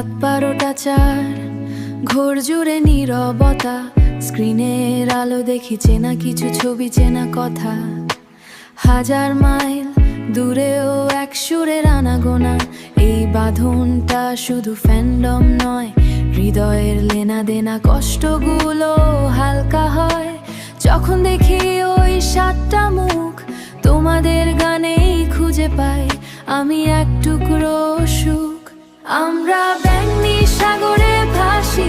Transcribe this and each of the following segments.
রাত 12টা 4, ঘোর জুড়ে নীরবতা। স্ক্রিনের আলো দেখি চেনা কিছু ছবি, চেনা কথা। হাজার মাইল দূরেও এক সুরের আনাগোনা। এই বাঁধনটা শুধু ফ্যান্ডম নয়, হৃদয়ের লেনা দেনা। কষ্টগুলো হালকা হয় যখন দেখি ওই 7টা মুখ। তোমাদের গানেই খুঁজে পাই আমি এক টুকরো সুখ। আমরা ব্যাঙনি সাগরে ভাসি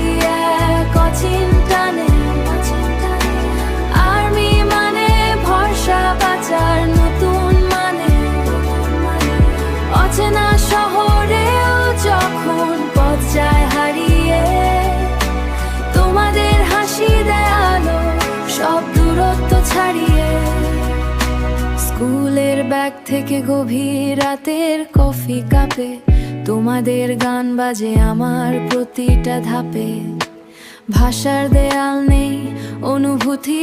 এক অচিন টানে। আর্মি মানে ভরসা, বাঁচার নতুন মানে। অচেনা শহরেও যখন পথ যায় হারিয়ে, তোমাদের হাসি দেয় আলো সব দূরত্ব ছাড়িয়ে। স্কুলের ব্যাগ থেকে গভীর রাতের কফি কাপে, তোমাদের গান বাজে আমার প্রতিটা ধাপে। ভাষার দেয়াল নেই, অনুভূতি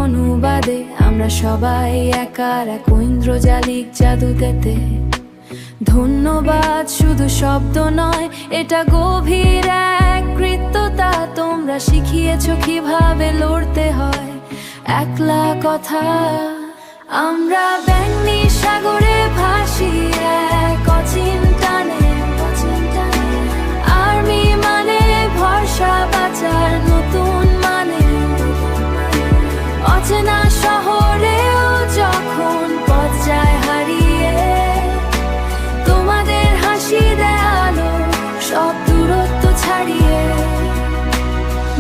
অনুবাদে। আমরা সবাই একার এক ঐন্দ্রজালিক জাদুতেতে। ধন্যবাদ শুধু শব্দ নয়, এটা গভীর এক কৃত্যতা। তোমরা শিখিয়েছ কিভাবে লড়তে হয় একলা কথা। আমরা ব্যাঙনি সাগরে ভাসি এক অচিন টানে। আর্মি মানে ভরসা, বাঁচার নতুন মানে। অচেনা শহরেও যখন পথ যায় হারিয়ে, তোমাদের হাসি দেয় আলো সব দূরত্ব ছাড়িয়ে।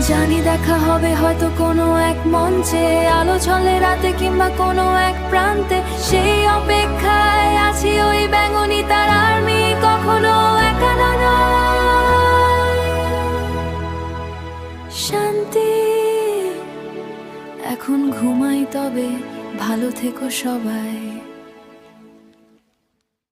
জানি দেখা হবে হয়তো কোনো এক মঞ্চে, আলো ঝলে রাতে কিংবা কোনো এক প্রান্তে। সেই অপেক্ষায় আছি ওই ব্যাঙনি তার। আর্মি কখনো একা নয়। শান্তি এখন ঘুমাই, তবে ভালো থেকো সবাই।